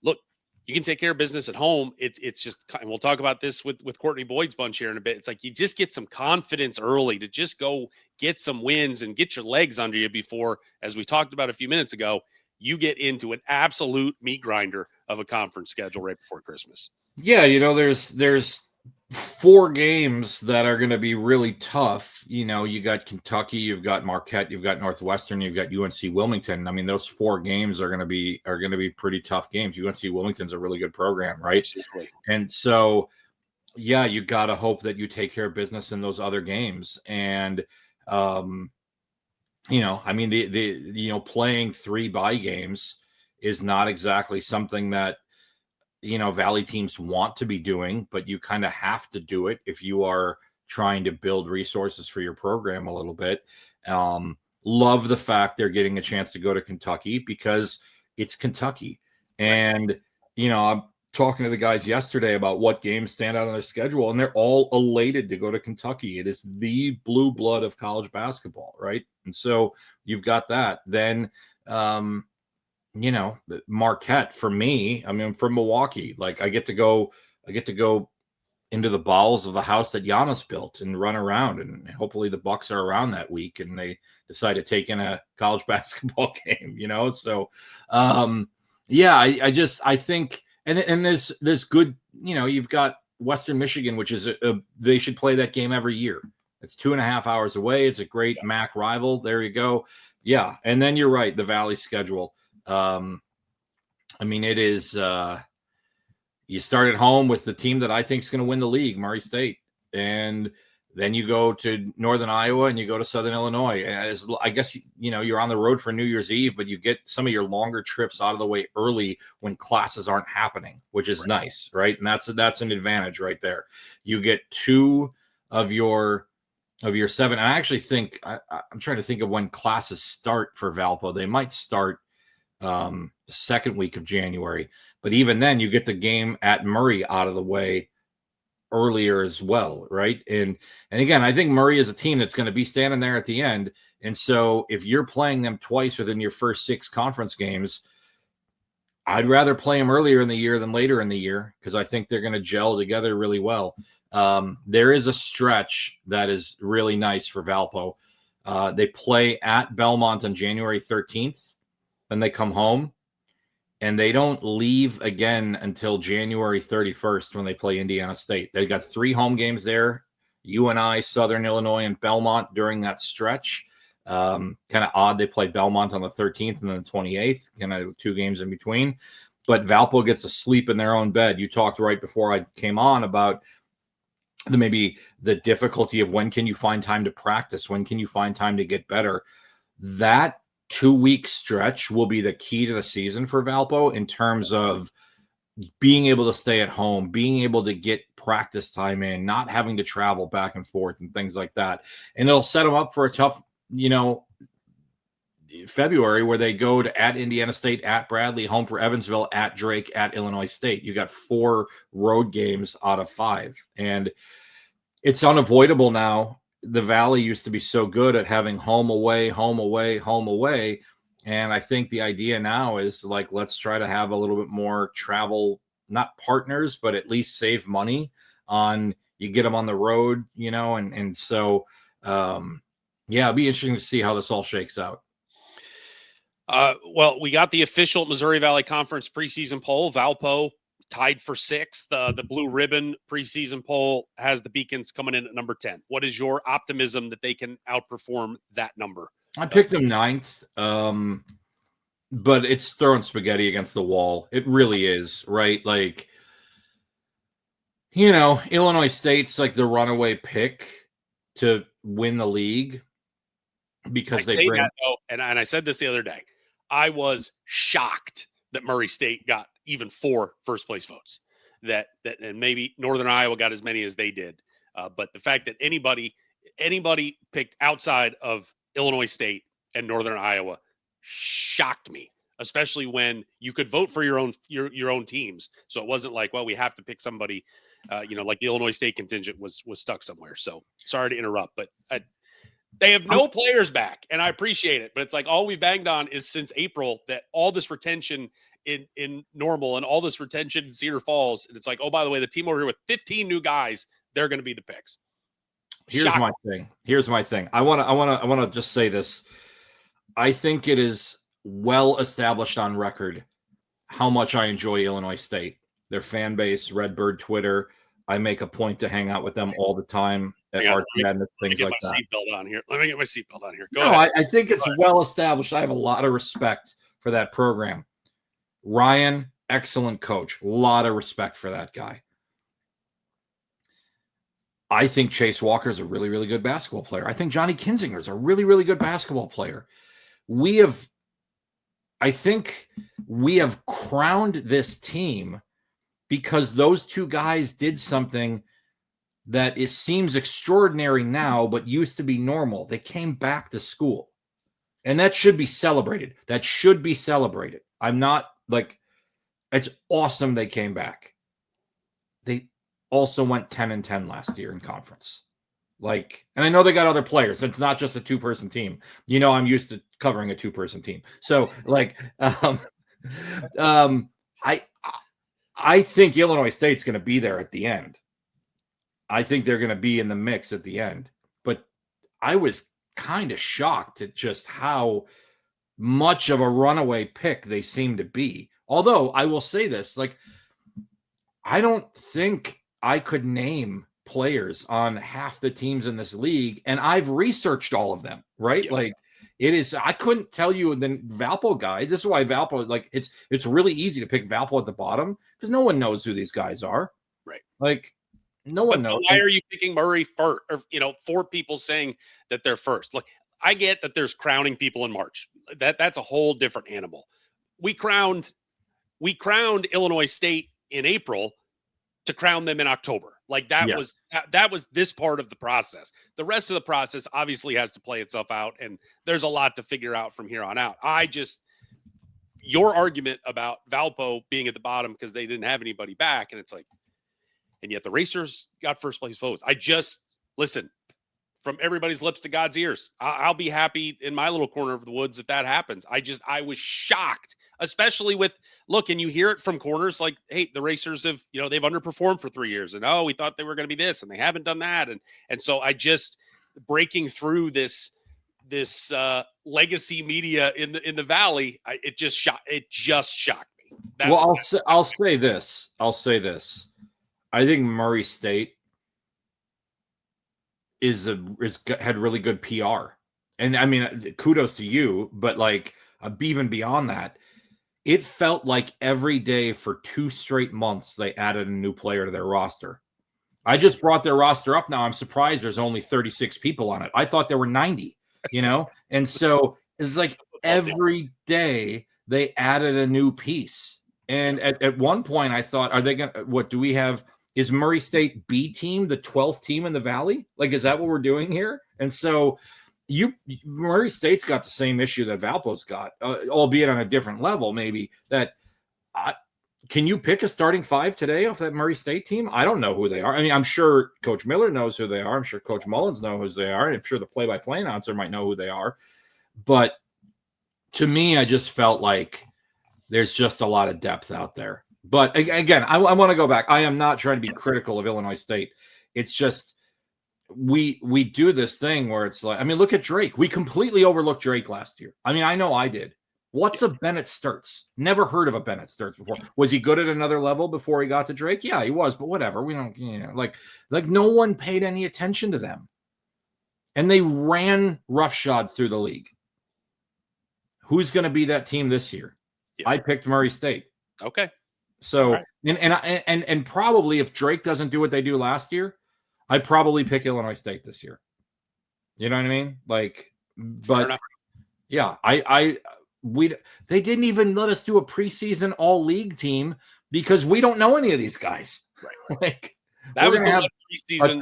look, you can take care of business at home. It's just, and we'll talk about this with Courtney Boyd's bunch here in a bit. It's like you just get some confidence early to just go get some wins and get your legs under you before, as we talked about a few minutes ago, you get into an absolute meat grinder of a conference schedule right before Christmas. Yeah, there's 4 games that are going to be really tough. You got Kentucky, you've got Marquette, you've got Northwestern, you've got UNC Wilmington. I mean, those 4 games are going to be pretty tough games. UNC Wilmington's a really good program, right? Absolutely. And so, yeah, you got to hope that you take care of business in those other games. And I mean, the playing 3 bye games is not exactly something that Valley teams want to be doing, but you kind of have to do it if you are trying to build resources for your program a little bit. Love the fact they're getting a chance to go to Kentucky because it's Kentucky. And, I'm talking to the guys yesterday about what games stand out on their schedule, and they're all elated to go to Kentucky. It is the blue blood of college basketball, right? And so you've got that. Then, Marquette for me, I mean, I'm from Milwaukee. Like I get to go into the bowels of the house that Giannis built and run around, and hopefully the Bucks are around that week and they decide to take in a college basketball game, So, I think, and there's good, you've got Western Michigan, which is they should play that game every year. It's 2.5 hours away. It's a great MAC rival. There you go. Yeah. And then you're right. The Valley schedule. I mean, it is, you start at home with the team that I think is going to win the league, Murray State. And then you go to Northern Iowa and you go to Southern Illinois. And I guess, you're on the road for New Year's Eve, but you get some of your longer trips out of the way early when classes aren't happening, which is nice, right? And that's an advantage right there. You get 2 of your 7. And I actually think, I'm trying to think of when classes start for Valpo. They might start the second week of January, but even then you get the game at Murray out of the way earlier as well, right? And again, I think Murray is a team that's going to be standing there at the end, and so if you're playing them twice within your first 6 conference games, I'd rather play them earlier in the year than later in the year because I think they're going to gel together really well. There is a stretch that is really nice for Valpo. They play at Belmont on January 13th. Then they come home, and they don't leave again until January 31st when they play Indiana State. They've got 3 home games there, UNI, Southern Illinois, and Belmont during that stretch. Kind of odd they play Belmont on the 13th and then the 28th, kind of 2 games in between. But Valpo gets to sleep in their own bed. You talked right before I came on about maybe the difficulty of when can you find time to practice? When can you find time to get better? That 2-week stretch will be the key to the season for Valpo in terms of being able to stay at home, being able to get practice time in, not having to travel back and forth and things like that. And it'll set them up for a tough, February where they go to at Indiana State, at Bradley, home for Evansville, at Drake, at Illinois State. You got 4 road games out of 5. And it's unavoidable now. The Valley used to be so good at having home away, home away, home away. And I think the idea now is like, let's try to have a little bit more travel, not partners, but at least save money on, you get them on the road, and so, it'll be interesting to see how this all shakes out. Well, we got the official Missouri Valley Conference preseason poll. Valpo tied for 6th. The Blue Ribbon preseason poll has the Beacons coming in at number 10. What is your optimism that they can outperform that number? I picked them 9th, but it's throwing spaghetti against the wall. It really is, right? Like, Illinois State's like the runaway pick to win the league because they bring that, though, and I said this the other day. I was shocked that Murray State got even 4 first place votes. That and maybe Northern Iowa got as many as they did. But the fact that anybody picked outside of Illinois State and Northern Iowa shocked me, especially when you could vote for your own teams. So it wasn't like, well, we have to pick somebody, like the Illinois State contingent was stuck somewhere. So sorry to interrupt, but They have no players back, and I appreciate it, but it's like all we banged on is since April that all this retention in Normal and all this retention in Cedar Falls, and it's like, oh, by the way, the team over here with 15 new guys, they're going to be the picks. Here's my thing. I want to just say this. I think it is well established on record how much I enjoy Illinois State, their fan base, Redbird Twitter. I make a point to hang out with them all the time at Arch Madness, things like that. Let me get my seatbelt on here. Go ahead. I think it's well established. I have a lot of respect for that program. Ryan, excellent coach. A lot of respect for that guy. I think Chase Walker is a really, really good basketball player. I think Johnny Kinzinger is a really, really good basketball player. I think we have crowned this team because those two guys did something that seems extraordinary now, but used to be normal. They came back to school, and that should be celebrated. I'm not like, it's awesome they came back. They also went 10-10 last year in conference. Like, and I know they got other players. It's not just a two-person team. You know, I'm used to covering a two-person team. So, like, I think Illinois State's going to be there at the end. I think they're going to be in the mix at the end. But I was kind of shocked at just how much of a runaway pick they seem to be. Although, I will say this, like, I don't think I could name players on half the teams in this league, and I've researched all of them, right? Yep. Like, it is, I couldn't tell you the Valpo guys. This is why Valpo, like, it's really easy to pick Valpo at the bottom because no one knows who these guys are. Right. Like, no one knows. Why are you picking Murray first? Or, four people saying that they're first. Look, I get that there's crowning people in March. That's a whole different animal. We crowned Illinois State in April to crown them in October. Like that was this part of the process. The rest of the process obviously has to play itself out, and there's a lot to figure out from here on out. Your argument about Valpo being at the bottom because they didn't have anybody back, and it's like, and yet the Racers got first place votes. Listen, from everybody's lips to God's ears. I'll be happy in my little corner of the woods if that happens. I was shocked, especially with, look, and you hear it from corners like, hey, the Racers have, they've underperformed for 3 years, and we thought they were going to be this, and they haven't done that, and so I just breaking through this legacy media in the Valley, it just shocked me. I'll say this. I think Murray State had really good PR. And I mean, kudos to you, but like even beyond that, it felt like every day for 2 straight months, they added a new player to their roster. I just brought their roster up now. I'm surprised there's only 36 people on it. I thought there were 90, and so it's like every day they added a new piece. And at one point I thought, is Murray State B team the 12th team in the Valley? Like, is that what we're doing here? And so Murray State's got the same issue that Valpo's got, albeit on a different level, maybe. Can you pick a starting 5 today off that Murray State team? I don't know who they are. I mean, I'm sure Coach Miller knows who they are. I'm sure Coach Mullins knows who they are. I'm sure the play-by-play announcer might know who they are. But to me, I just felt like there's just a lot of depth out there. But again, I want to go back. I am not trying to be critical of Illinois State. It's just we do this thing where it's like, I mean, look at Drake. We completely overlooked Drake last year. I mean, I know I did. What's a Bennett Sturts? Never heard of a Bennett Sturts before. Was he good at another level before he got to Drake? Yeah, he was, but whatever. We don't, like no one paid any attention to them. And they ran roughshod through the league. Who's going to be that team this year? Yeah. I picked Murray State. Okay. So, right. and probably if Drake doesn't do what they do last year, I'd probably pick Illinois State this year. You know what I mean? Like, but yeah, they didn't even let us do a preseason all league team because we don't know any of these guys. Right. Like, that was the preseason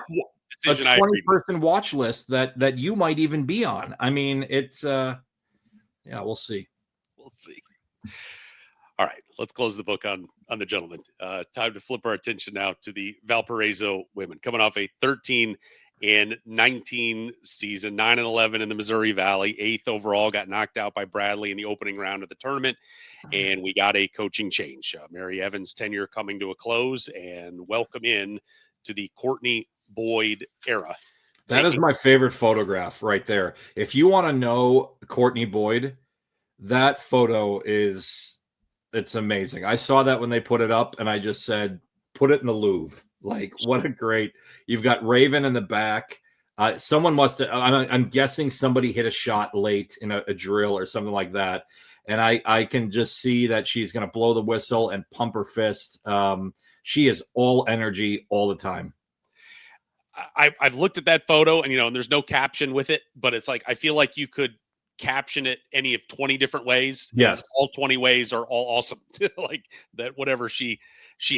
decision. A 20-person watch list that you might even be on. I mean, it's we'll see. We'll see. All right, let's close the book on the gentlemen. Time to flip our attention now to the Valparaiso women, coming off a 13-8 in 19 season, 9-11 in the Missouri Valley, 8th overall, got knocked out by Bradley in the opening round of the tournament. And we got a coaching change. Mary Evans' tenure coming to a close, and welcome in to the Courtney Boyd era. That is my favorite photograph right there. If you want to know Courtney Boyd, that photo it's amazing. I saw that when they put it up, and I just said, put it in the Louvre. Like, what a great, you've got Raven in the back. Someone must have, I'm guessing somebody hit a shot late in a drill or something like that. And I can just see that she's going to blow the whistle and pump her fist. She is all energy all the time. I've looked at that photo, and and there's no caption with it, but it's like I feel like you could caption it any of 20 different ways. Yes, all 20 ways are all awesome. Like that, whatever she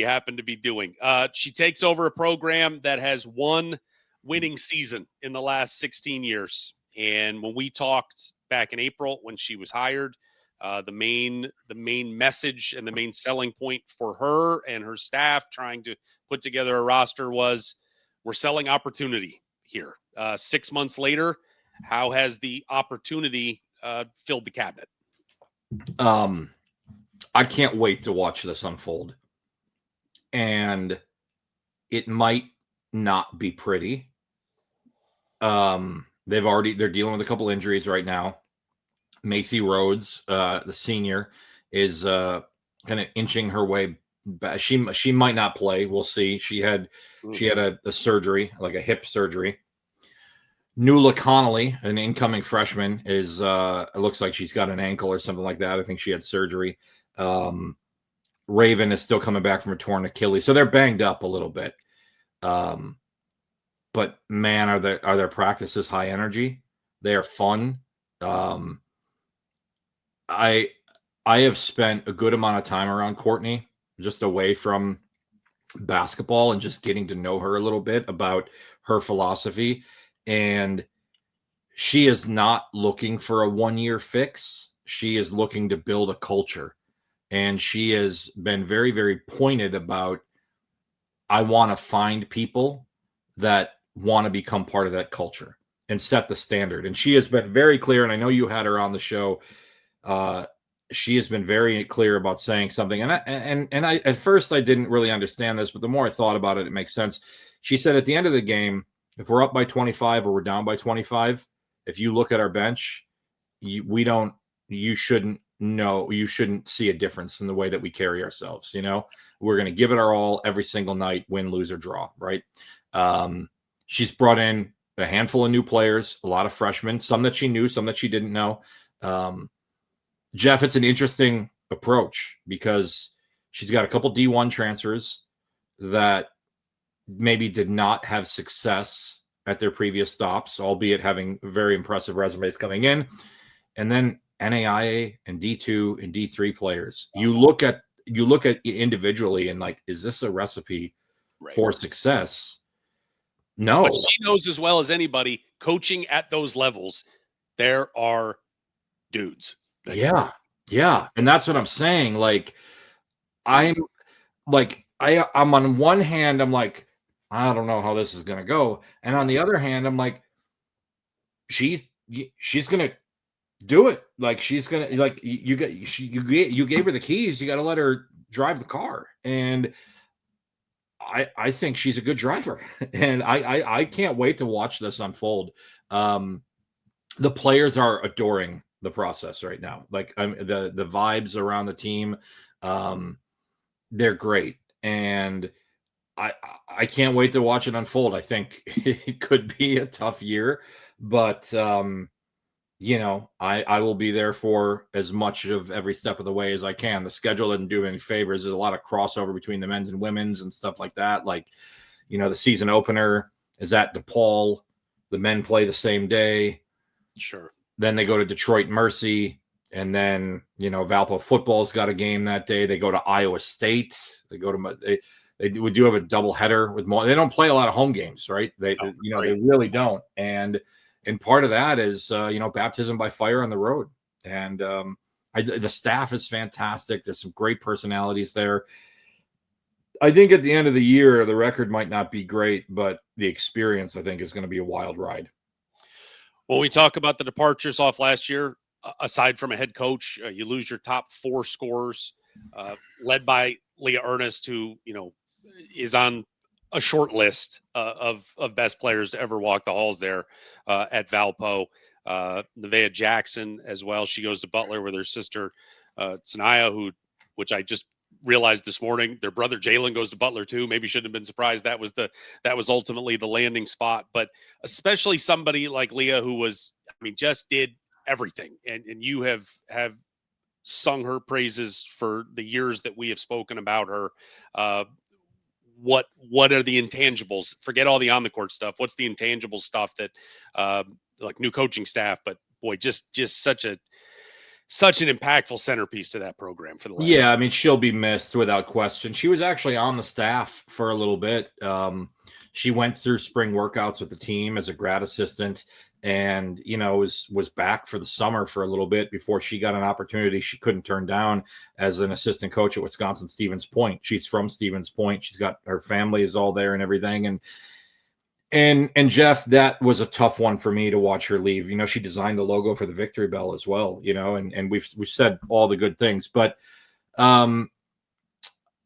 happened to be doing. She takes over a program that has one winning season in the last 16 years. And when we talked back in April when she was hired, the main message and the main selling point for her and her staff trying to put together a roster was, we're selling opportunity here. 6 months later, how has the opportunity filled the cabinet? I can't wait to watch this unfold. And it might not be pretty. They're dealing with a couple injuries right now. Macy Rhodes, the senior, is kind of inching her way back. She might not play. We'll see. She had a surgery, like a hip surgery. Nuala Connolly, an incoming freshman, is it looks like she's got an ankle or something like that. I think she had surgery. Raven is still coming back from a torn Achilles, so they're banged up a little bit. But man, are their practices high energy? They are fun. I have spent a good amount of time around Courtney, just away from basketball and just getting to know her a little bit about her philosophy. And she is not looking for a one-year fix. She is looking to build a culture. And she has been very, very pointed about, I want to find people that want to become part of that culture and set the standard. And she has been very clear, and I know you had her on the show. She has been very clear about saying something. And I at first I didn't really understand this, but the more I thought about it, it makes sense. She said at the end of the game, if we're up by 25 or we're down by 25, if you look at our bench, you shouldn't see a difference in the way that we carry ourselves. We're going to give it our all every single night, win, lose, or draw. Right. She's brought in a handful of new players, a lot of freshmen, some that she knew, some that she didn't know. Jeff, it's an interesting approach because she's got a couple D1 transfers that maybe did not have success at their previous stops, albeit having very impressive resumes coming in. And then NAIA and D2 and D3 players. You look at individually and like, is this a recipe for success? No. But she knows as well as anybody, coaching at those levels, there are dudes. Yeah. And that's what I'm saying. Like, I'm on one hand, I'm like, I don't know how this is going to go. And on the other hand, I'm like, she's going to do it. Like, she's going to, like, you gave her the keys. You got to let her drive the car. And I think she's a good driver. And I can't wait to watch this unfold. The players are adoring the process right now. Like, the vibes around the team, they're great. And I can't wait to watch it unfold. I think it could be a tough year, but I will be there for as much of every step of the way as I can. The schedule doesn't do any favors. There's a lot of crossover between the men's and women's and stuff like that. Like, the season opener is at DePaul. The men play the same day. Sure. Then they go to Detroit Mercy. And then, Valpo football's got a game that day. They go to Iowa State. They go to they do have a double header with more. They don't play a lot of home games, right? They really don't. And part of that is baptism by fire on the road. And the staff is fantastic. There's some great personalities there. I think at the end of the year, the record might not be great, but the experience, I think, is going to be a wild ride. When we talk about the departures off last year, aside from a head coach, you lose your top 4 scorers, led by Leah Ernest, who is on a short list of best players to ever walk the halls there at Valpo. Nevaeh Jackson as well. She goes to Butler with her sister Sanaya, which I just realized this morning, their brother Jalen goes to Butler too. Maybe shouldn't have been surprised. That was ultimately the landing spot. But especially somebody like Leah, who just did everything, and you have sung her praises for the years that we have spoken about her. What are the intangibles? Forget all the on the court stuff. What's the intangible stuff that like new coaching staff? But boy, just such an impactful centerpiece to that program for the last. Yeah, I mean, she'll be missed without question. She was actually on the staff for a little bit. She went through spring workouts with the team as a grad assistant, and was back for the summer for a little bit before she got an opportunity she couldn't turn down as an assistant coach at Wisconsin Stevens Point. She's from Stevens Point. She's got her family is all there and everything, and Jeff, that was a tough one for me to watch her leave. She designed the logo for the Victory Bell as well, and we've said all the good things, but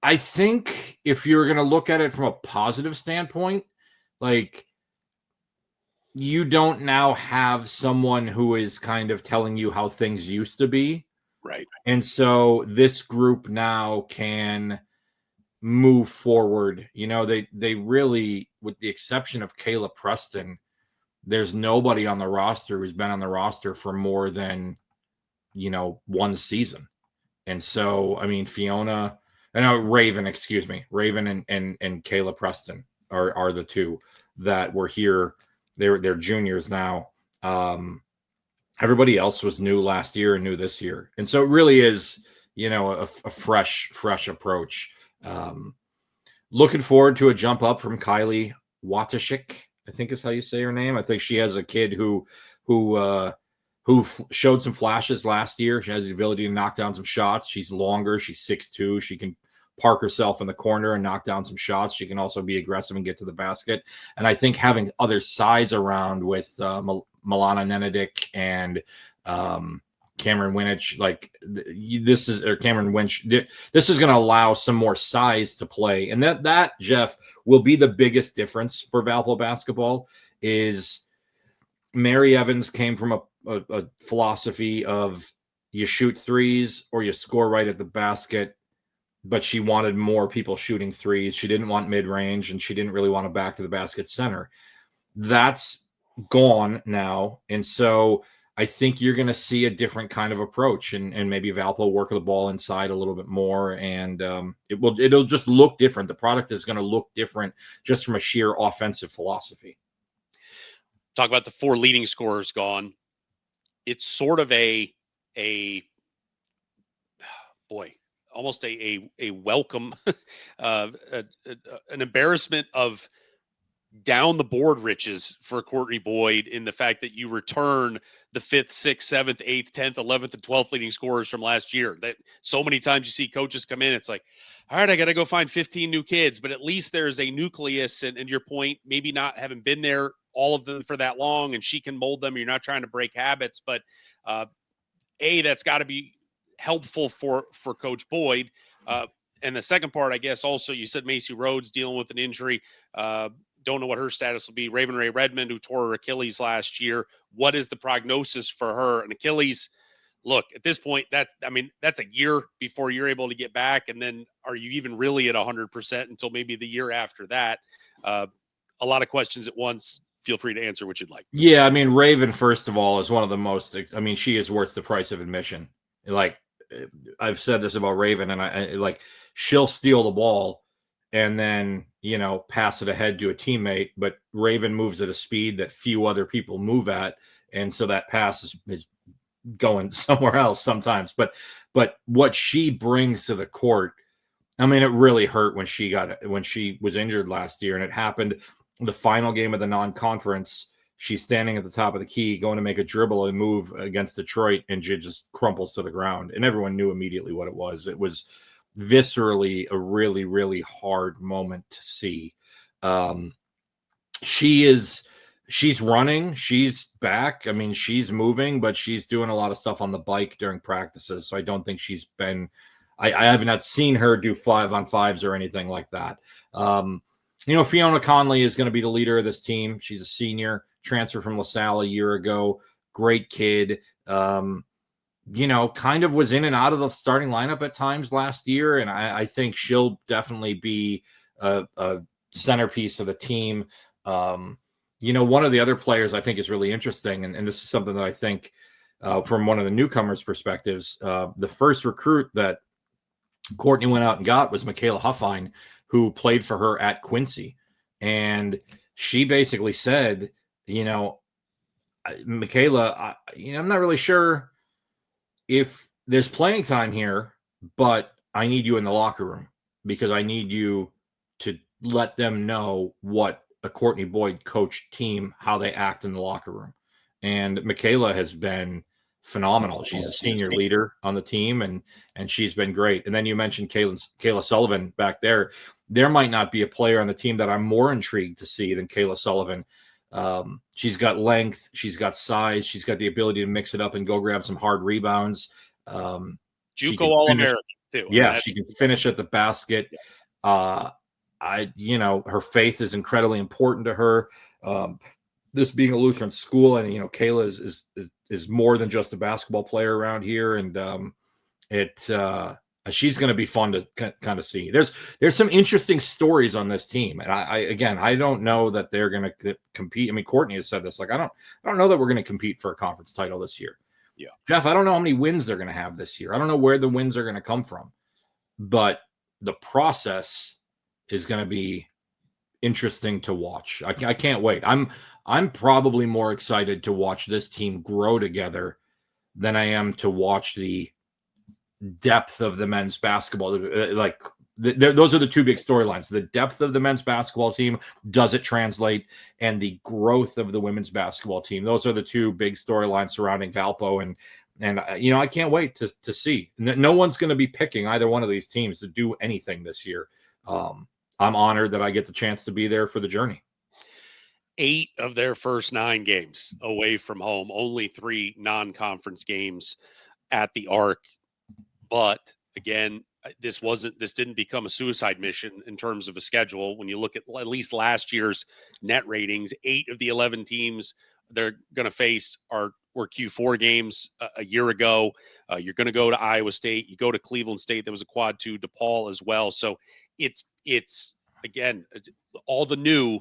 I think if you're going to look at it from a positive standpoint, like, you don't now have someone who is kind of telling you how things used to be. Right. And so this group now can move forward. They really, with the exception of Kayla Preston, there's nobody on the roster who's been on the roster for more than, one season. And so, I mean, Raven and Kayla Preston are the two that were here. They're juniors now. Everybody else was new last year and new this year. And so it really is, a fresh approach. Looking forward to a jump up from Kylie Watashik, I think is how you say her name. I think she has a kid who showed some flashes last year. She has the ability to knock down some shots. She's longer. She's 6'2". She can park herself in the corner and knock down some shots. She can also be aggressive and get to the basket. And I think having other size around with Milana Nenedick and Cameron Winich, Cameron Winch, this is going to allow some more size to play. And that, Jeff, will be the biggest difference for Valpo basketball. Is Mary Evans came from a philosophy of you shoot threes or you score right at the basket, but she wanted more people shooting threes. She didn't want mid-range, and she didn't really want a back-to-the-basket center. That's gone now, and so I think you're going to see a different kind of approach, and maybe Valpo work the ball inside a little bit more, and it'll just look different. The product is going to look different just from a sheer offensive philosophy. Talk about the 4 leading scorers gone. It's sort of almost a welcome, an embarrassment of down the board riches for Courtney Boyd, in the fact that you return the 5th, 6th, 7th, 8th, 10th, 11th, and 12th leading scorers from last year. That so many times you see coaches come in, it's like, all right, I got to go find 15 new kids, but at least there's a nucleus, and your point, maybe not having been there, all of them for that long, and she can mold them. You're not trying to break habits, but that's got to be helpful for Coach Boyd. And the second part, I guess, also, you said Macy Rhodes dealing with an injury. Don't know what her status will be. Raven Ray Redmond, who tore her Achilles last year. What is the prognosis for her? And Achilles, look, at this point, that's a year before you're able to get back. And then are you even really at 100% until maybe the year after that? A lot of questions at once. Feel free to answer what you'd like. Yeah, I mean, Raven, first of all, is one of the most, she is worth the price of admission. Like, I've said this about Raven, and she'll steal the ball and then, pass it ahead to a teammate, but Raven moves at a speed that few other people move at. And so that pass is going somewhere else sometimes. But what she brings to the court, it really hurt when she was injured last year, and it happened the final game of the non-conference. She's standing at the top of the key, going to make a dribble and move against Detroit, and she just crumples to the ground. And everyone knew immediately what it was. It was viscerally a really, really hard moment to see. She's running, she's back. I mean, she's moving, but she's doing a lot of stuff on the bike during practices. So I don't think she's been, I have not seen her do 5-on-5s or anything like that. Fiona Conley is going to be the leader of this team. She's a senior, transfer from LaSalle a year ago. Great kid. Kind of was in and out of the starting lineup at times last year. And I think she'll definitely be a centerpiece of the team. One of the other players I think is really interesting, and this is something that I think from one of the newcomers' perspectives, the first recruit that Courtney went out and got was Michaela Huffine, who played for her at Quincy. And she basically said, Michaela, I'm not really sure if there's playing time here, but I need you in the locker room because I need you to let them know what a Courtney Boyd coached team, how they act in the locker room. And Michaela has been phenomenal. She's a senior leader on the team, and she's been great. And then you mentioned Kayla Sullivan back there. There might not be a player on the team that I'm more intrigued to see than Kayla Sullivan. She's got length, she's got size, she's got the ability to mix it up and go grab some hard rebounds. JUCO All-American too. Yeah, she can finish at the basket. Her faith is incredibly important to her. This being a Lutheran school, and Kayla is more than just a basketball player around here, and she's going to be fun to kind of see. There's some interesting stories on this team, and I don't know that they're going to compete. I mean, Courtney has said this, like I don't know that we're going to compete for a conference title this year. Yeah, Jeff, I don't know how many wins they're going to have this year. I don't know where the wins are going to come from, but the process is going to be interesting to watch. I can't wait. I'm probably more excited to watch this team grow together than I am to watch the depth of the men's basketball. Those are the two big storylines. The depth of the men's basketball team, does it translate? And the growth of the women's basketball team. Those are the two big storylines surrounding Valpo. And I can't wait to see. No one's going to be picking either one of these teams to do anything this year. I'm honored that I get the chance to be there for the journey. 8 of their first 9 games away from home, only 3 non-conference games at the Arc. But again, this didn't become a suicide mission in terms of a schedule. When you look at least last year's net ratings, 8 of the 11 teams they're going to face were Q4 games a year ago. You're going to go to Iowa State. You go to Cleveland State. There was a quad 2, DePaul as well. So it's again, all the new,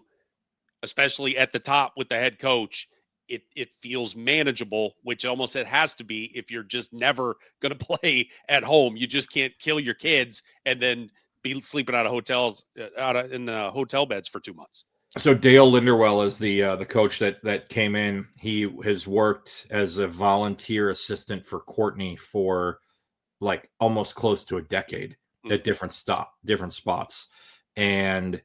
especially at the top with the head coach, it feels manageable, which almost it has to be if you're just never going to play at home. You just can't kill your kids and then be sleeping out of hotels, in hotel beds for 2 months. So Dale Linderwell is the coach that came in. He has worked as a volunteer assistant for Courtney for like almost close to a decade at different spots. And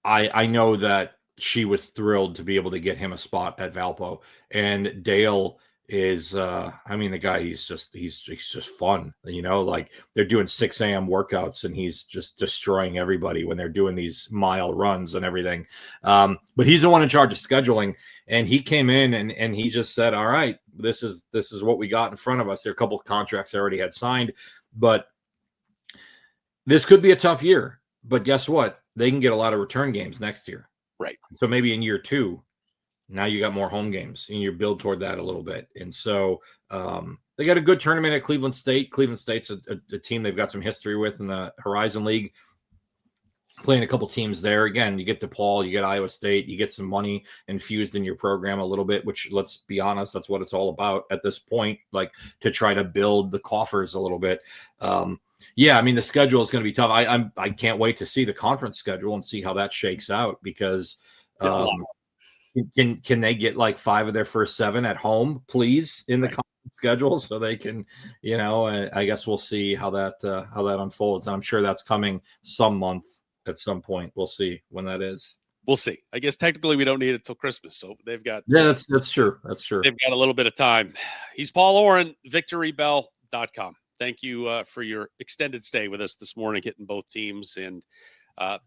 I know that she was thrilled to be able to get him a spot at Valpo. And Dale is, the guy, he's just fun, like they're doing 6 a.m. workouts and he's just destroying everybody when they're doing these mile runs and everything. But he's the one in charge of scheduling, and he came in and he just said, all right, this is what we got in front of us. There are a couple of contracts I already had signed, but this could be a tough year. But guess what? They can get a lot of return games next year. Right. So maybe in year 2, now you got more home games and you build toward that a little bit. And so they got a good tournament at Cleveland State. Cleveland State's a team they've got some history with in the Horizon League, playing a couple teams there. Again, you get DePaul, you get Iowa State, you get some money infused in your program a little bit, which, let's be honest, that's what it's all about at this point, like to try to build the coffers a little bit. The schedule is going to be tough. I can't wait to see the conference schedule and see how that shakes out, because can they get like 5 of their first 7 at home, please, in the conference schedule, so they can, I guess we'll see how that unfolds. And I'm sure that's coming some month at some point. We'll see when that is. We'll see. I guess technically we don't need it till Christmas, so they've got. Yeah, that's true. That's true. They've got a little bit of time. He's Paul Oren, victorybell.com. Thank you for your extended stay with us this morning, hitting both teams. And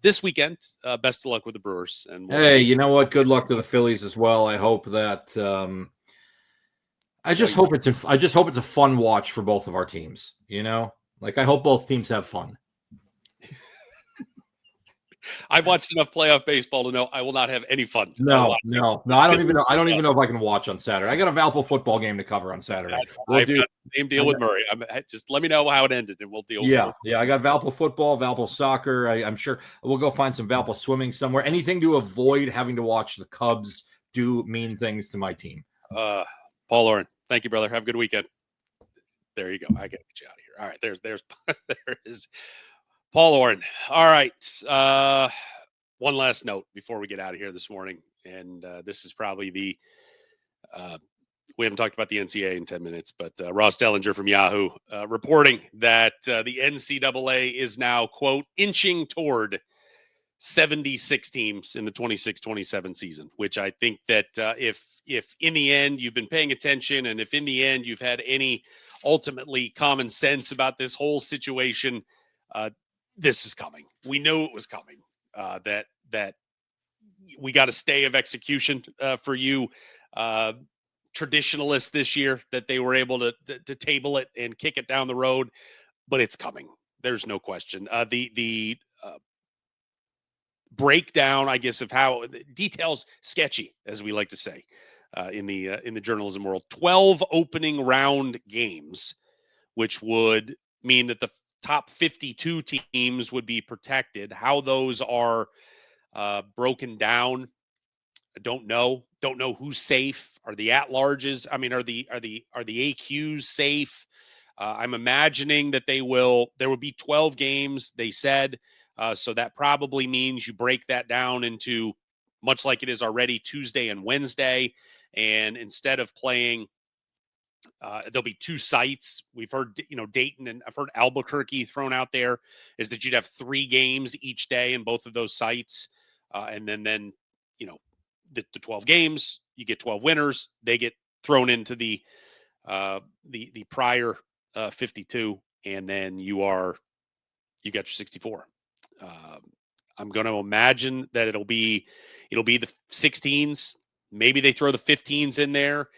this weekend, best of luck with the Brewers. And hey, you know what? Good luck to the Phillies as well. I hope that I just hope it's a fun watch for both of our teams. I hope both teams have fun. I've watched enough playoff baseball to know I will not have any fun. No. I don't even know. I don't even know if I can watch on Saturday. I got a Valpo football game to cover on Saturday. I've got the same deal with Murray. Just let me know how it ended, and we'll deal with it. Yeah. I got Valpo football, Valpo soccer. I'm sure we'll go find some Valpo swimming somewhere. Anything to avoid having to watch the Cubs do mean things to my team. Paul Oren, thank you, brother. Have a good weekend. There you go. I got to get you out of here. All right, there is Paul Oren. All right. One last note before we get out of here this morning, and this is probably we haven't talked about the NCAA in 10 minutes, but Ross Dellinger from Yahoo reporting that the NCAA is now, quote, inching toward 76 teams in the 26-27 season, which I think that if in the end you've been paying attention, and if in the end you've had any ultimately common sense about this whole situation, this is coming. We knew it was coming. That we got a stay of execution for you traditionalists this year, that they were able to table it and kick it down the road, but it's coming. There's no question. The breakdown, I guess, of how details sketchy, as we like to say in the journalism world. 12 opening round games, which would mean that the top 52 teams would be protected. How those are broken down, I don't know. Don't know who's safe. Are the at-larges? I mean, are the AQs safe? I'm imagining that there will be 12 games, they said. So that probably means you break that down into, much like it is already, Tuesday and Wednesday. And instead of playing, there'll be two sites. We've heard, Dayton, and I've heard Albuquerque thrown out there, is that you'd have 3 games each day in both of those sites. And then the 12 games, you get 12 winners. They get thrown into the prior 52, and then you got your 64. I'm going to imagine that it'll be the 16s. Maybe they throw the 15s in there.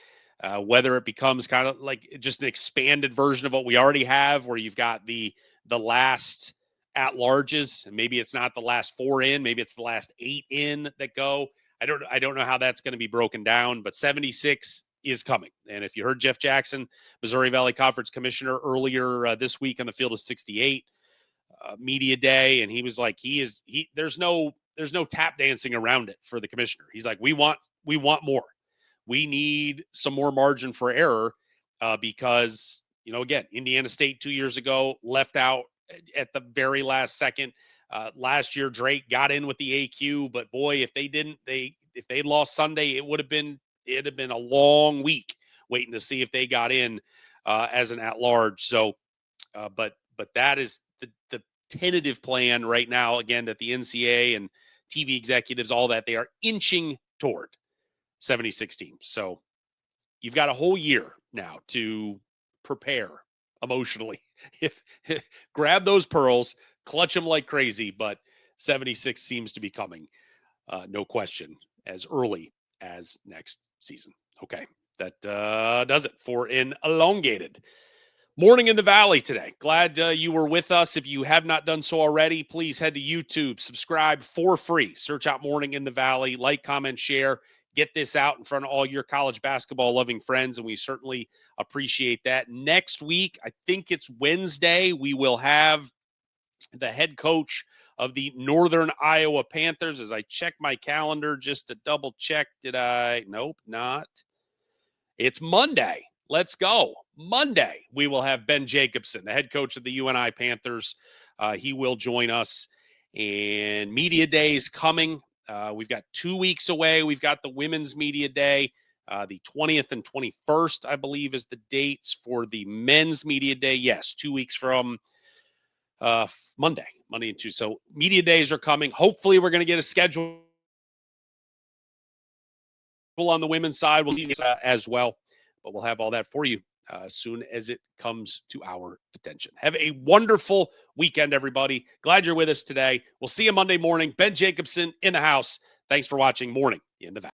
Whether it becomes kind of like just an expanded version of what we already have, where you've got the last at-larges, and maybe it's not the last 4 in, maybe it's the last 8 in that go. I don't know how that's going to be broken down, but 76 is coming. And if you heard Jeff Jackson, Missouri Valley Conference commissioner, earlier this week on the Field of 68 media day, and he was like, there's no tap dancing around it for the commissioner. He's like, we want more. We need some more margin for error because, again, Indiana State 2 years ago left out at the very last second. Last year, Drake got in with the AQ, but boy, if they'd lost Sunday, it'd have been a long week waiting to see if they got in as an at-large. So, but that is the tentative plan right now. Again, that the NCAA and TV executives, all that, they are inching toward 76 teams. So you've got a whole year now to prepare emotionally. Grab those pearls, clutch them like crazy, but 76 seems to be coming, no question, as early as next season. Okay, that does it for an elongated morning in the Valley today. Glad you were with us. If you have not done so already, please head to YouTube, subscribe for free. Search out Morning in the Valley, like, comment, share. Get this out in front of all your college basketball loving friends, and we certainly appreciate that. Next week, I think it's Wednesday, we will have the head coach of the Northern Iowa Panthers. As I check my calendar just to double check, nope, not. It's Monday. Let's go. Monday, we will have Ben Jacobson, the head coach of the UNI Panthers. He will join us, and Media Day is coming. We've got 2 weeks away. We've got the Women's Media Day. The 20th and 21st, I believe, is the dates for the Men's Media Day. Yes, 2 weeks from Monday and Tuesday. So Media Days are coming. Hopefully, we're going to get a schedule on the women's side. We'll see as well, but we'll have all that for you as soon as it comes to our attention. Have a wonderful weekend, everybody. Glad you're with us today. We'll see you Monday morning. Ben Jacobson in the house. Thanks for watching Morning in the Valley.